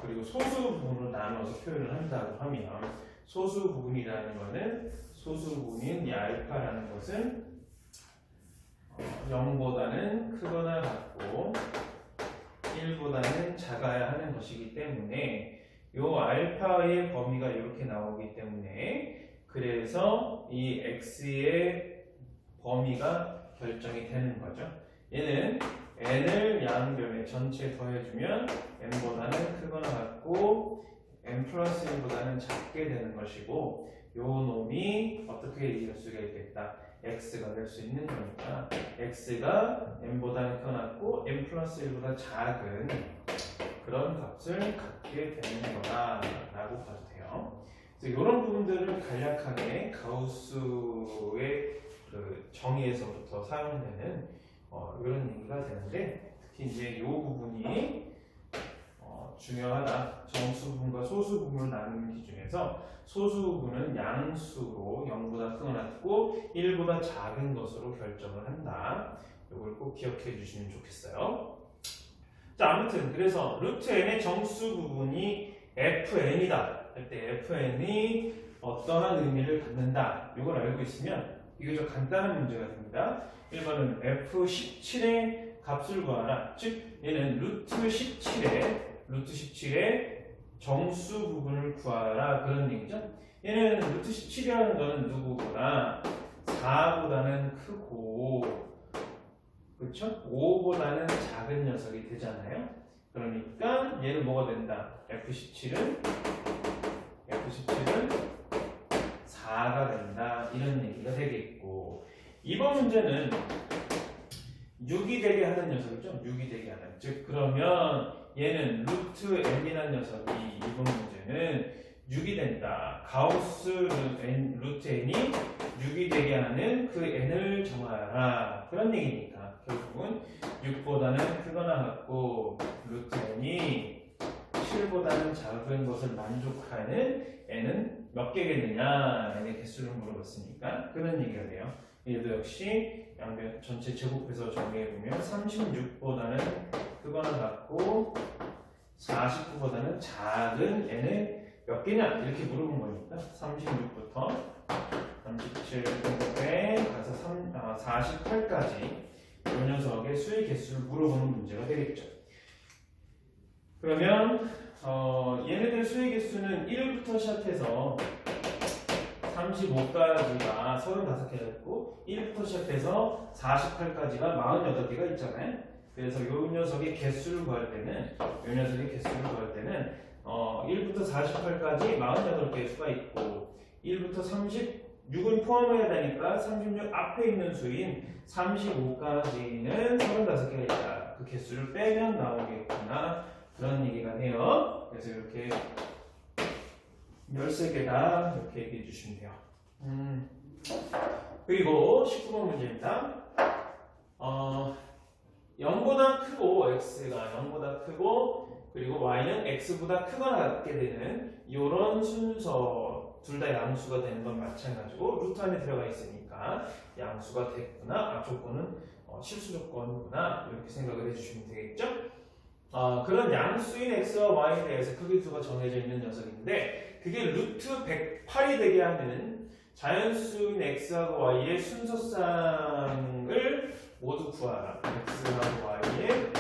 그리고 소수 부분으로 나눠서 표현을 한다고 하면 소수 부분이라는 것은 소수 부분인 이 알파라는 것은 0보다는 크거나 같고 1보다는 작아야 하는 것이기 때문에 이 알파의 범위가 이렇게 나오기 때문에 그래서 이 x의 범위가 결정이 되는 거죠. 얘는 n을 양변에 전체에 더해주면 n보다는 크거나 같고 n 플러스 1보다는 작게 되는 것이고 요 놈이 어떻게 얘기할 수가 있겠다. x가 될 수 있는 거니까 x가 n보다는 크거나 같고 n 플러스 1보다 작은 그런 값을 갖게 되는 거다라고 봐도 돼요. 그래서 이런 부분들을 간략하게 가우스의 그 정의에서부터 사용되는 이런 얘기가 되는데 특히 이제 이 부분이 중요하다. 정수 부분과 소수 부분을 나누는 기준에서 소수 부분은 양수로 0보다 크거나 같고 1보다 작은 것으로 결정을 한다. 이걸 꼭 기억해 주시면 좋겠어요. 자, 아무튼 그래서 루트 n의 정수 부분이 fn이다 할 때 fn이 어떠한 의미를 갖는다. 이걸 알고 있으면 이게 좀 간단한 문제가 됩니다. 1번은 f17의 값을 구하라. 즉 얘는 루트 17의 정수 부분을 구하라 그런 얘기죠. 얘는 루트 17이라는 거는 누구보다 4보다는 크고 그렇죠? 5보다는 작은 녀석이 되잖아요. 그러니까 얘는 뭐가 된다? F17은 4가 된다. 이런 얘기가 되겠고 2번 문제는 6이 되게 하는 녀석이죠. 6이 되게 하는. 즉 그러면 얘는 루트 n이라는 녀석이 이번 문제는 6이 된다. 가우스 루트 n이 6이 되게 하는 그 n을 정하라. 그런 얘기니까 결국은 6보다는 크거나 같고 루트 n이 7보다는 작은 것을 만족하는 n은 몇 개겠느냐? n의 개수를 물어봤으니까 그런 얘기가 돼요. 얘도 역시 양변 전체 제곱해서 정리해보면 36보다는 크거나 같고 49보다는 작은 n을 몇 개냐? 이렇게 물어본 거니까 36부터 37에 가서 48까지 이 녀석의 수의 개수를 물어보는 문제가 되겠죠. 그러면 얘네들 수의 개수는 1부터 시작해서 35까지가 35개가 있고 1부터 시작해서 48까지가 48개가 있잖아요. 그래서 이 녀석의 개수를 구할 때는 1부터 48까지 48개의 수가 있고 1부터 36은 포함해야 되니까 36 앞에 있는 수인 35까지는 35개가 있다. 그 개수를 빼면 나오겠구나. 그런 얘기가 돼요. 그래서 이렇게 13개다 이렇게 얘기해 주시면 돼요. 그리고 19번 문제입니다. 0보다 크고 x가 0보다 크고 그리고 y는 x보다 크거나 같게 되는 이런 순서 둘 다 양수가 되는 건 마찬가지고 루트 안에 들어가 있으니까 양수가 됐구나. 조건은 실수 조건이구나. 이렇게 생각을 해주시면 되겠죠. 그런 양수인 x와 y에 대해서 크기수가 정해져 있는 녀석인데 그게 루트 108이 되게 하는 자연수인 x하고 y의 순서쌍을 모두 구하라. x하고 y의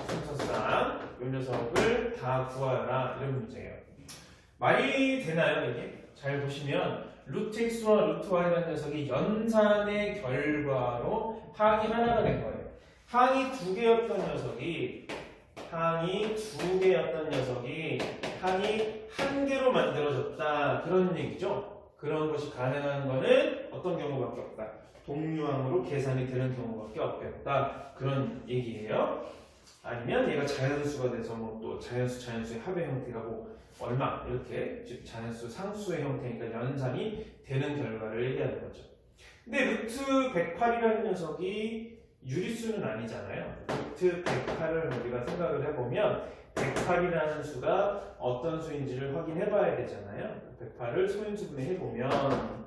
순서쌍 녀석을 다 구하라 이런 문제예요. 말이 되나요 이게? 잘 보시면 루트 x와 루트 y라는 녀석이 연산의 결과로 항이 하나가 된 거예요. 항이 두 개였던 녀석이 항이 한 개로 만들어졌다 그런 얘기죠. 그런 것이 가능한 거는 어떤 경우밖에 없다. 동류항으로 계산이 되는 경우밖에 없겠다 그런 얘기예요. 아니면 얘가 자연수가 돼서 뭐 또 자연수의 합의 형태가 뭐 얼마 이렇게 즉 자연수 상수의 형태니까 연산이 되는 결과를 얘기하는 거죠. 근데 루트 108이라는 녀석이 유리수는 아니잖아요. 루트 108을 우리가 생각을 해보면 108이라는 수가 어떤 수인지를 확인해 봐야 되잖아요. 108을 소인수분해 해보면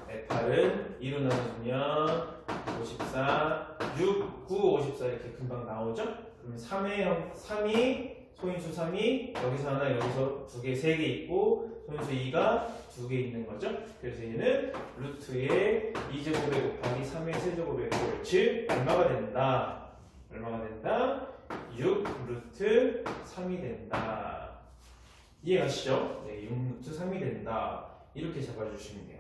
108은 2로 나눠주면 54, 6, 9, 54 이렇게 금방 나오죠? 그럼 3이 소인수 3이 여기서 하나 여기서 두 개, 세 개 있고 소인수 2가 두 개 있는 거죠? 그래서 얘는 루트의 2제곱에 곱하기 3의 세제곱에 곱해 즉 얼마가 된다? 6 루트 3이 된다. 이해가시죠? 네, 6 루트 3이 된다. 이렇게 잡아주시면 돼요.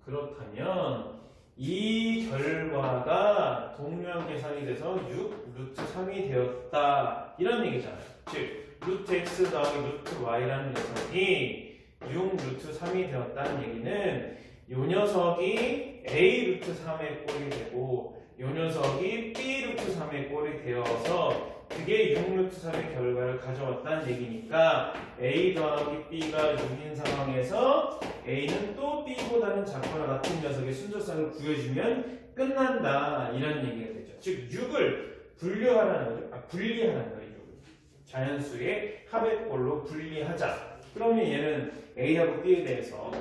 그렇다면 이 결과가 동류항 계산이 돼서 6 루트 3이 되었다 이런 얘기잖아요. 즉 루트 x 더하기 루트 y라는 녀석이 6 루트 3이 되었다는 얘기는 이 녀석이 a 루트 3의 꼴이 되고 이 녀석이 b 루트 3의 꼴이 되어서 그게 6 루트 3의 결과를 가져왔다는 얘기니까 a 더하기 b가 6인 상황에서 a는 또 b보다는 작거나 같은 녀석의 순서상을 구해주면 끝난다 이런 얘기가 되죠. 즉 6을 분리하라는 거죠. 분리하는 거예요. 6을. 자연수의 합의꼴로 분리하자. 그러면 얘는 a하고 b에 대해서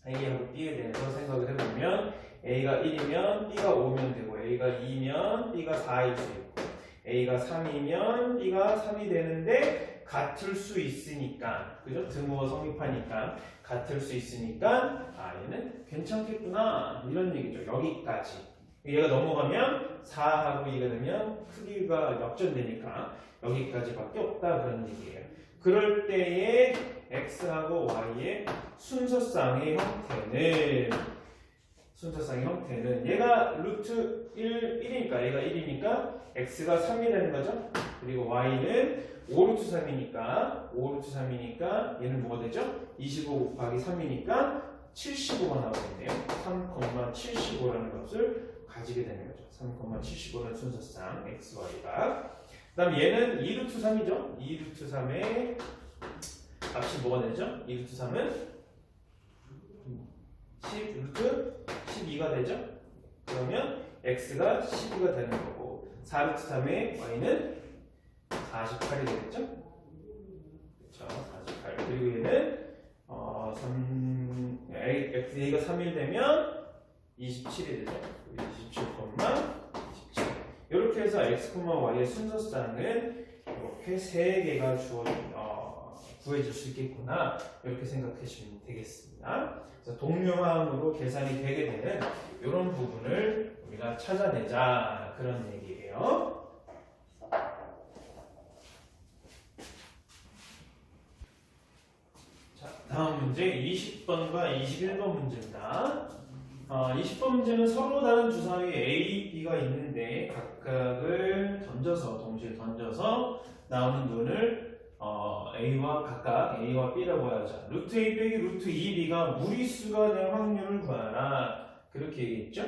생각을 해보면 a가 1이면 b가 5면 되고 a가 2면 b가 4일 수 있고 a가 3이면 b가 3이 되는데 같을 수 있으니까 그죠? 등호가 성립하니까 같을 수 있으니까 얘는 괜찮겠구나 이런 얘기죠. 여기까지 얘가 넘어가면 4하고 2가 되면 크기가 역전되니까 여기까지밖에 없다 그런 얘기예요. 그럴 때에 x하고 y의 순서상의 형태는 얘가 루트 1이니까 얘가 1이니까 x가 3이 되는 거죠. 그리고 y는 5루트 3이니까 얘는 뭐가 되죠? 25 곱하기 3이니까 75가 나오겠네요. 3,75라는 값을 가지게 되는 거죠. 3,75라는 순서상 x, y가. 그 다음 얘는 2루트 3이죠. 2루트 3의 값이 뭐가 되죠? 2루트 3은 10루트 12가 되죠? 그러면 x가 12가 되는 거고 4루트 3의 y는 48이 되겠죠? 그렇죠? 48. 그리고 얘는 a가 3일 되면 27이 되죠? 27,27. 이렇게 해서 x, y의 순서상은 이렇게 3개가 구해질 수 있겠구나 이렇게 생각하시면 되겠습니다. 그래서 동류항으로 계산이 되게 되는 이런 부분을 우리가 찾아내자 그런 얘기예요. 자, 다음 문제 20번과 21번 문제입니다. 20번 문제는 서로 다른 주사위 A, B가 있는데 각각을 동시에 던져서 나오는 눈을 A와 각각 A와 B라고 하자. 루트 A 빼기 루트 2B가 무리수가 될 확률을 구하라. 그렇게 얘기했죠?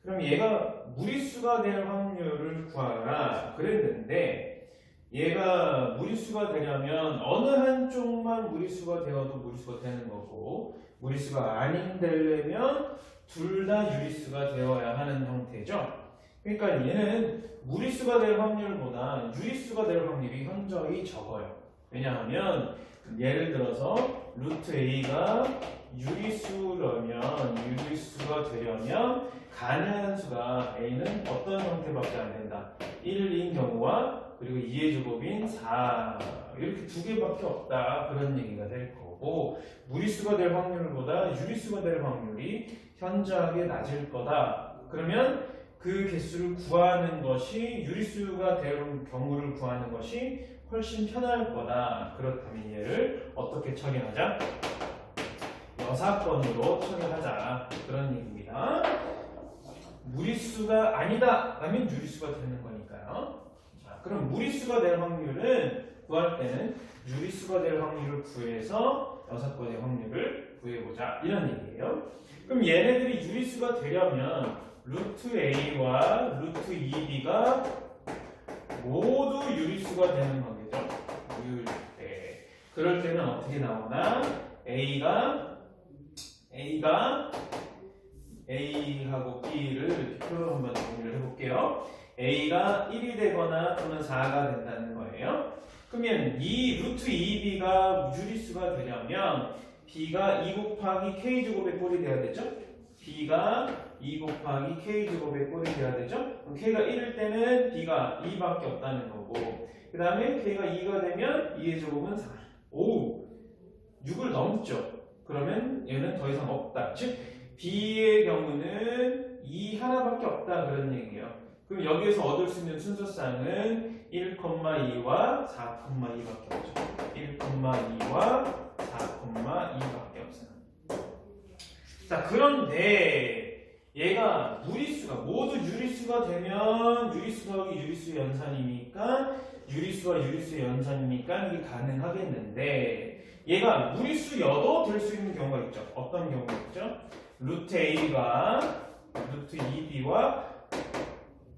그럼 얘가 무리수가 될 확률을 구하라 그랬는데 얘가 무리수가 되려면 어느 한쪽만 무리수가 되어도 무리수가 되는 거고 무리수가 아닌 되려면 둘 다 유리수가 되어야 하는 형태죠. 그러니까 얘는 무리수가 될 확률보다 유리수가 될 확률이 현저히 적어요. 왜냐하면 예를 들어서 루트 A가 유리수가 되려면 가능한 수가 A는 어떤 형태밖에 안 된다. 1인 경우와 그리고 2의 제곱인 4 이렇게 두 개밖에 없다 그런 얘기가 될 거고 무리수가 될 확률보다 유리수가 될 확률이 현저하게 낮을 거다. 그러면 그 개수를 구하는 것이 유리수가 되는 경우를 구하는 것이 훨씬 편할 거다. 그렇다면 얘를 어떻게 처리하자? 여사건으로 처리하자. 그런 얘기입니다. 무리수가 아니다 라면 유리수가 되는 거니까요. 자, 그럼 무리수가 될 확률은 구할 때는 유리수가 될 확률을 구해서 여사건의 확률을 구해보자. 이런 얘기예요. 그럼 얘네들이 유리수가 되려면 루트 A와 루트 2B가 모두 유리수가 되는 거겠죠. 네. 그럴 때는 어떻게 나오나? A하고 B를 표로 한번 정리를 해볼게요. A가 1이 되거나 또는 4가 된다는 거예요. 그러면 이 루트 2B가 유리수가 되려면 B가 2 곱하기 K제곱의 꼴이 돼야 되죠? B가 2 곱하기 K제곱의 꼴이 돼야 되죠? 그럼 K가 1일 때는 B가 2밖에 없다는 거고, 그 다음에 K가 2가 되면 2의 제곱은 4. 오, 6을 넘죠? 그러면 얘는 더 이상 없다. 즉, B의 경우는 2 하나밖에 없다. 그런 얘기예요. 그럼 여기에서 얻을 수 있는 순서쌍은 1,2와 4,2밖에 없죠. 1,2와 4,2밖에 없어요. 자, 그런데 얘가 무리수가 모두 유리수가 되면 유리수 더하기 유리수 연산이니까 유리수와 유리수 연산이니까 이게 가능하겠는데 얘가 무리수여도 될 수 있는 경우가 있죠. 어떤 경우가 있죠? 루트 A가 루트 2B와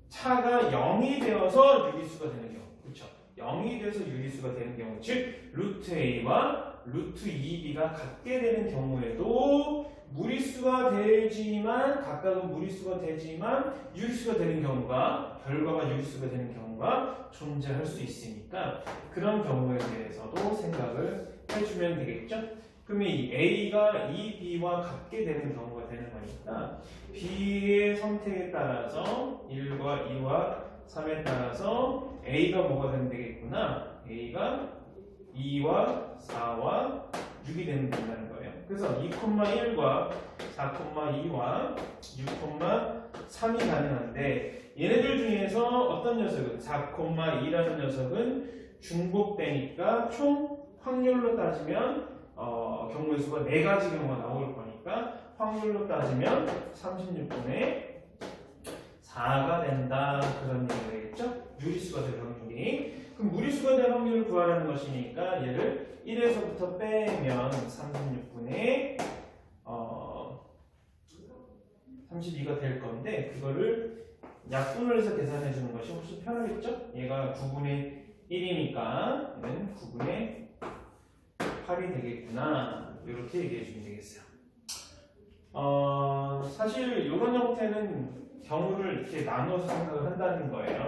차가 0이 되어서 유리수가 되는 경우. 그렇죠? 0이 돼서 유리수가 되는 경우. 즉 루트 A와 루트 2B가 같게 되는 경우에도 무리수가 되지만 각각은 무리수가 되지만 유리수가 되는 경우가 결과가 유리수가 되는 경우가 존재할 수 있으니까 그런 경우에 대해서도 생각을 해주면 되겠죠? 그러면 이 A가 2B와 같게 되는 경우가 되는 거니까 B의 선택에 따라서 1과 2와 3에 따라서 A가 뭐가 되면 되겠구나. A가 2와 4와 6이 되면 된다는 거예요. 그래서 2,1과 4,2와 6,3이 가능한데 얘네들 중에서 어떤 녀석은 4,2라는 녀석은 중복되니까 총 확률로 따지면 경우의 수가 4가지 경우가 나올 거니까 확률로 따지면 36분의 4가 된다. 그런 얘기가 되겠죠? 유리수가 될 확률이. 그럼 무리수가 될 확률을 구하라는 것이니까 얘를 1에서부터 빼면 36분의 32가 될 건데 그거를 약분을 해서 계산해 주는 것이 훨씬 편하겠죠? 얘가 9분의 1이니까 얘는 9분의 8이 되겠구나. 이렇게 얘기해 주면 되겠어요. 사실 이런 형태는 경우를 이렇게 나눠서 생각을 한다는 거예요.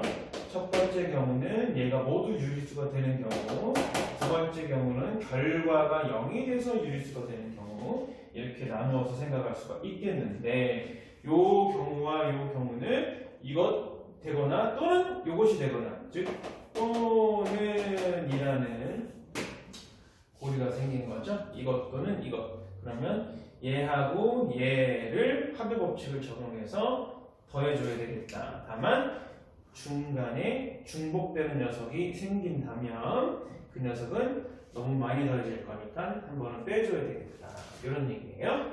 첫 번째 경우는 얘가 모두 유리수가 되는 경우, 두 번째 경우는 결과가 0이 돼서 유리수가 되는 경우, 이렇게 나누어서 생각할 수가 있겠는데 요 경우와 요 경우는 이것 되거나 또는 요것이 되거나, 즉 또는 이라는 고리가 생긴 거죠. 이것 또는 이것. 그러면 얘하고 얘를 합의 법칙을 적용해서 더해줘야 되겠다. 다만 중간에 중복되는 녀석이 생긴다면 그 녀석은 너무 많이 더해질 거니까 한 번은 빼줘야 되겠다. 이런 얘기예요.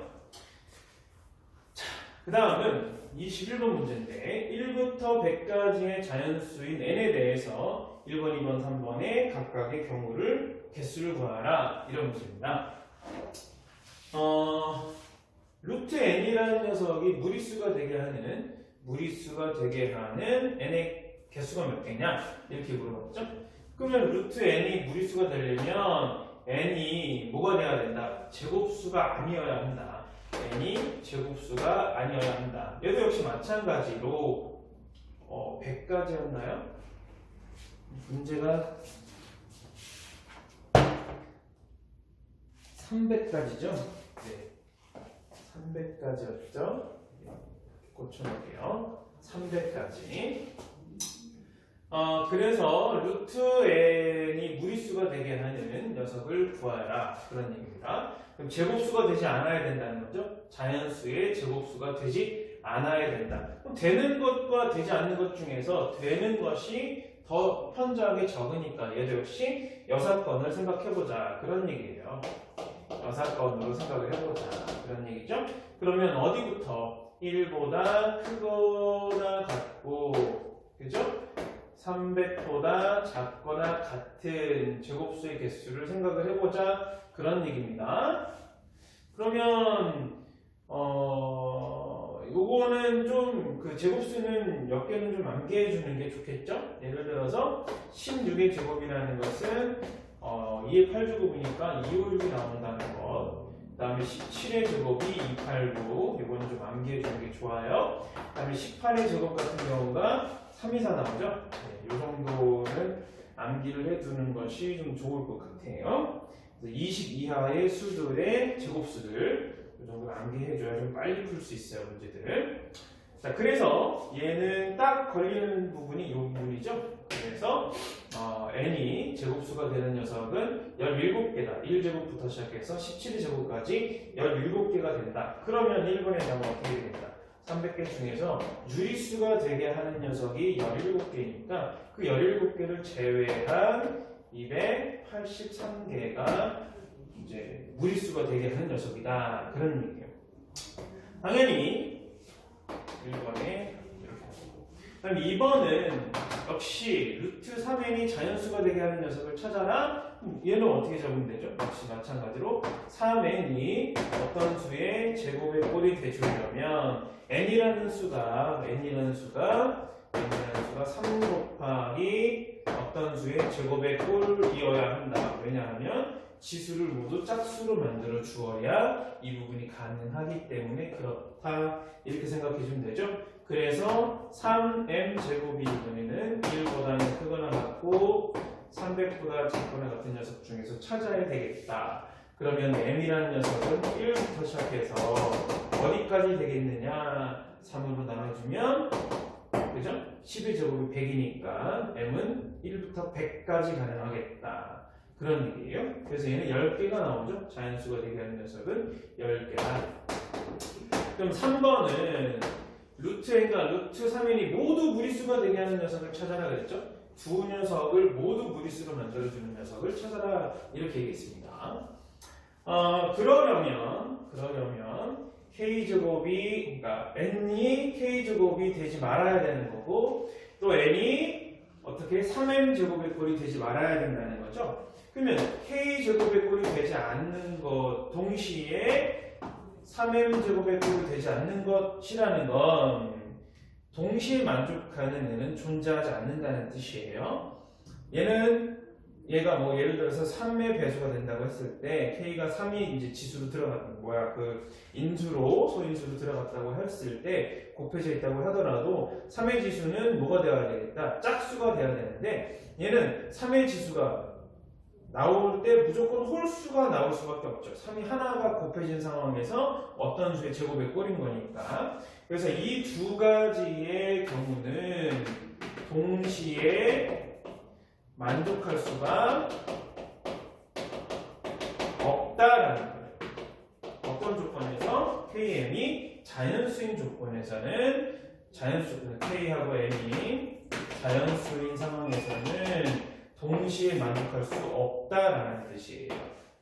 자, 그 다음은 21번 문제인데 1부터 100까지의 자연수인 n에 대해서 1번, 2번, 3번의 각각의 경우를 개수를 구하라. 이런 문제입니다. 루트 n이라는 녀석이 무리수가 되게 하는 n의 개수가 몇 개냐? 이렇게 물어봤죠? 그러면 루트 n이 무리수가 되려면 n이 뭐가 돼야 된다? 제곱수가 아니어야 한다. n이 제곱수가 아니어야 한다. 얘도 역시 마찬가지로 100까지였나요? 문제가 300까지죠? 네. 300까지였죠? 고쳐놓을게요. 300까지. 그래서 루트 n이 무리수가 되게 하는 녀석을 구하라. 그런 얘기입니다. 그럼 제곱수가 되지 않아야 된다는 거죠. 자연수의 제곱수가 되지 않아야 된다. 그럼 되는 것과 되지 않는 것 중에서 되는 것이 더 현저하게 적으니까 얘도 역시 여사건을 생각해보자 그런 얘기예요. 여사건으로 생각을 해보자 그런 얘기죠. 그러면 어디부터 1보다 크거나 같고, 그죠? 300보다 작거나 같은 제곱수의 개수를 생각을 해보자 그런 얘기입니다. 그러면 요거는 좀 그 제곱수는 몇 개는 좀 암기해 주는 게 좋겠죠? 예를 들어서 16의 제곱이라는 것은 2의 8제곱이니까 256이 나온다는 것. 그 다음에 17의 제곱이 289. 이거는 좀 암기해 주는 게 좋아요. 그 다음에 18의 제곱 같은 경우가 324 나오죠? 네, 이 정도는 암기를 해두는 것이 좀 좋을 것 같아요. 20 이하의 수들의 제곱수들 이 정도 암기해줘야 좀 빨리 풀 수 있어요, 문제들을. 자, 그래서 얘는 딱 걸리는 부분이 이 부분이죠. 그래서 n이 제곱수가 되는 녀석은 17개다. 1제곱부터 시작해서 17의 제곱까지 17개가 된다. 그러면 1번에 나오면 어떻게 되겠다? 300개 중에서 유리수가 되게 하는 녀석이 17개니까 그 17개를 제외한 283개가 이제 무리수가 되게 하는 녀석이다. 그런 얘기예요. 당연히 1번에 이렇게 하고, 그다음 2번은 역시 루트 3n이 자연수가 되게 하는 녀석을 찾아라. 얘는 어떻게 적으면 되죠? 역시 마찬가지로 3n이 어떤 수의 제곱의 꼴이 돼주려면 n이라는 수가 3 곱하기 어떤 수의 제곱의 꼴이어야 한다. 왜냐하면 지수를 모두 짝수로 만들어 주어야 이 부분이 가능하기 때문에 그렇다. 이렇게 생각해 주면 되죠. 그래서 3m 제곱이 이번에는 1보다는 크거나 같고 300보다 작거나 같은 녀석 중에서 찾아야 되겠다. 그러면 m이라는 녀석은 1부터 시작해서 어디까지 되겠느냐? 3으로 나눠주면 그죠? 10의 제곱이 100이니까 m은 1부터 100까지 가능하겠다. 그런 얘기예요. 그래서 얘는 10개가 나오죠. 자연수가 되게 하는 녀석은 10개다. 그럼 3번은 루트 n과 루트 3n이 모두 무리수가 되게 하는 녀석을 찾아라 그랬죠. 두 녀석을 모두 무리수로 만들어주는 녀석을 찾아라 이렇게 얘기했습니다. 그러려면 k제곱이 그러니까 n이 k제곱이 되지 말아야 되는 거고 또 n이 어떻게 3m제곱의 꼴이 되지 말아야 된다는 거죠. 그러면 k제곱의 꼴이 되지 않는 것 동시에 3m제곱의 꼴이 되지 않는 것이라는 건 동시에 만족하는 애는 존재하지 않는다는 뜻이에요. 얘가 뭐 예를 들어서 3의 배수가 된다고 했을 때 k가 3이 이제 지수로 인수로 소인수로 들어갔다고 했을 때 곱해져 있다고 하더라도 3의 지수는 뭐가 되어야 되겠다? 짝수가 되어야 되는데 얘는 3의 지수가 나올 때 무조건 홀수가 나올 수밖에 없죠. 3이 하나가 곱해진 상황에서 어떤 수의 제곱의 꼴인 거니까. 그래서 이 두 가지의 경우는 동시에 만족할 수가 없다라는 거예요. 어떤 조건에서 KM이 자연수인 조건에서는 K하고 M이 자연수인 상황에서는 동시에 만족할 수 없다라는 뜻이에요.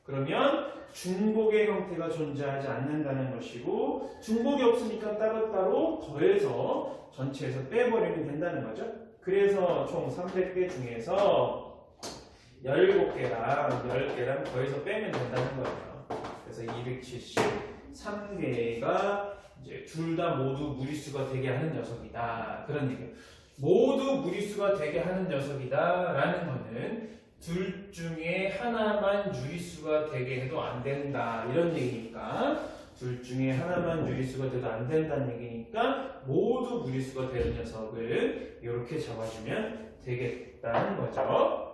그러면 중복의 형태가 존재하지 않는다는 것이고 중복이 없으니까 따로따로 더해서 전체에서 빼버리면 된다는 거죠. 그래서 총 300개 중에서 17개랑 10개랑 더해서 빼면 된다는 거예요. 그래서 273개가 이제 둘 다 모두 무리수가 되게 하는 녀석이다. 그런 얘기예요. 모두 무리수가 되게 하는 녀석이다 라는 거는 둘 중에 하나만 유리수가 되게 해도 안 된다 이런 얘기니까 둘 중에 하나만 유리수가 돼도 안 된다는 얘기니까 모두 무리수가 되는 녀석을 이렇게 잡아주면 되겠다는 거죠.